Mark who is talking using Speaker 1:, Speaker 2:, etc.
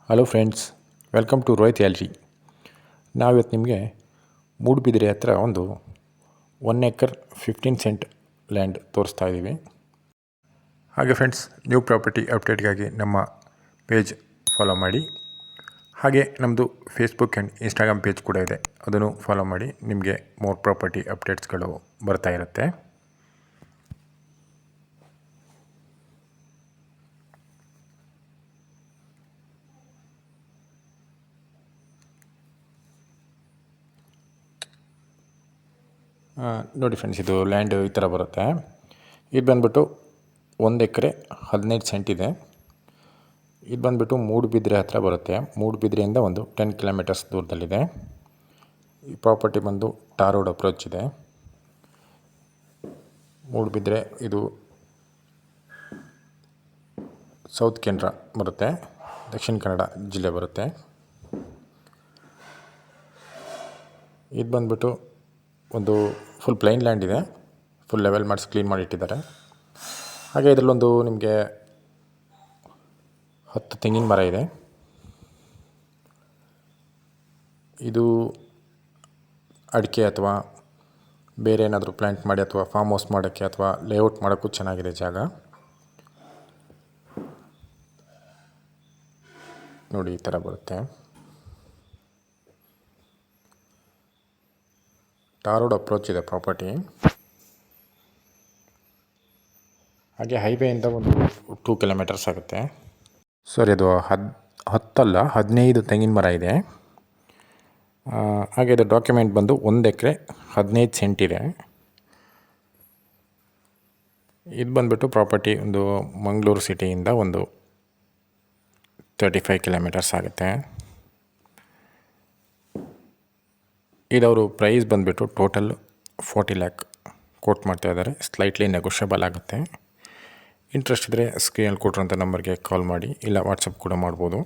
Speaker 1: Hello friends, welcome to Rohit gallery. ನಾವಿವತ್ತು ನಿಮಗೆ ಮೂಡುಬಿದಿರೆ ಹತ್ರ ಒಂದು 1 ಎಕರ್ 15 ಸೆಂಟ್ ಲ್ಯಾಂಡ್ ತೋರಿಸ್ತಾ ಇದ್ದೀವಿ. ಹಾಗೆ ಫ್ರೆಂಡ್ಸ್, ನ್ಯೂ ಪ್ರಾಪರ್ಟಿ ಅಪ್ಡೇಟ್ಗಾಗಿ ನಮ್ಮ ಪೇಜ್ ಫಾಲೋ ಮಾಡಿ. ಹಾಗೆ ನಮ್ಮದು ಫೇಸ್ಬುಕ್ ಆ್ಯಂಡ್ ಇನ್ಸ್ಟಾಗ್ರಾಮ್ ಪೇಜ್ ಕೂಡ ಇದೆ, ಅದನ್ನು ಫಾಲೋ ಮಾಡಿ. ನಿಮಗೆ ಮೋರ್ ಪ್ರಾಪರ್ಟಿ ಅಪ್ಡೇಟ್ಸ್ಗಳು ಬರ್ತಾ ಇರುತ್ತೆ. ನೋಡಿ ಫ್ರೆಂಡ್ಸ್, ಇದು ಲ್ಯಾಂಡ್ ಈ ಥರ ಬರುತ್ತೆ. ಇದು ಬಂದ್ಬಿಟ್ಟು 1 ಎಕರೆ 15 ಸೆಂಟ್ ಇದೆ. ಇದು ಬಂದ್ಬಿಟ್ಟು ಮೂಡುಬಿದಿರೆ ಹತ್ರ ಬರುತ್ತೆ. ಮೂಡುಬಿದಿರೆಯಿಂದ ಒಂದು 10 ಕಿಲೋಮೀಟರ್ಸ್ ದೂರದಲ್ಲಿದೆ. ಈ ಪ್ರಾಪರ್ಟಿ ಬಂದು ಟಾರ್ ರೋಡ್ ಅಪ್ರೋಚ್ ಇದೆ. ಮೂಡುಬಿದಿರೆ ಇದು ಸೌತ್ ಕೆನರಾ ಬರುತ್ತೆ, ದಕ್ಷಿಣ ಕನ್ನಡ ಜಿಲ್ಲೆ ಬರುತ್ತೆ. ಇದು ಬಂದ್ಬಿಟ್ಟು ಒಂದು ಫುಲ್ ಪ್ಲೈನ್ ಲ್ಯಾಂಡ್ ಇದೆ. ಫುಲ್ ಲೆವೆಲ್ ಮಾಡಿಸಿ ಕ್ಲೀನ್ ಮಾಡಿ ಇಟ್ಟಿದ್ದಾರೆ. ಹಾಗೆ ಇದರಲ್ಲೊಂದು ನಿಮಗೆ 10 ತೆಂಗಿನ ಮರ ಇದೆ. ಇದು ಅಡಿಕೆ ಅಥವಾ ಬೇರೆ ಏನಾದರೂ ಪ್ಲ್ಯಾಂಟ್ ಮಾಡಿ ಅಥವಾ ಫಾರ್ಮ್ ಹೌಸ್ ಮಾಡೋಕ್ಕೆ ಅಥವಾ ಲೇಔಟ್ ಮಾಡೋಕ್ಕೂ ಚೆನ್ನಾಗಿದೆ ಜಾಗ. ನೋಡಿ, ಈ ಥರ ಬರುತ್ತೆ. ಟಾರ್ ರೋಡ್ ಅಪ್ರೋಚ್ ಇದೆ ಪ್ರಾಪರ್ಟಿ. ಹಾಗೆ ಹೈವೇಯಿಂದ ಒಂದು 2 ಕಿಲೋಮೀಟರ್ಸ್ ಆಗುತ್ತೆ. ಸರ್, ಇದು 15 ತೆಂಗಿನ ಮರ ಇದೆ. ಹಾಗೆ ಇದು ಡಾಕ್ಯುಮೆಂಟ್ ಬಂದು 1 ಎಕರೆ 15 ಸೆಂಟ್ ಇದೆ. ಇದು ಬಂದುಬಿಟ್ಟು ಪ್ರಾಪರ್ಟಿ ಒಂದು ಮಂಗಳೂರು ಸಿಟಿಯಿಂದ ಒಂದು 35 ಕಿಲೋಮೀಟರ್ಸ್ ಆಗುತ್ತೆ. ಇದವರು ಪ್ರೈಸ್ ಬಂದುಬಿಟ್ಟು ಟೋಟಲ್ 40 ಲ್ಯಾಕ್ ಕೋಟ್ ಮಾಡ್ತಾ ಇದ್ದಾರೆ. ಸ್ಲೈಟ್ಲಿ ನೆಗೋಷಿಯಬಲ್ ಆಗುತ್ತೆ. ಇಂಟ್ರೆಸ್ಟ್ ಇದ್ದರೆ ಸ್ಕ್ರೀನಲ್ಲಿ ಕೊಟ್ಟಿರೋಂಥ ನಂಬರ್ಗೆ ಕಾಲ್ ಮಾಡಿ, ಇಲ್ಲ ವಾಟ್ಸಪ್ ಕೂಡ ಮಾಡ್ಬೋದು.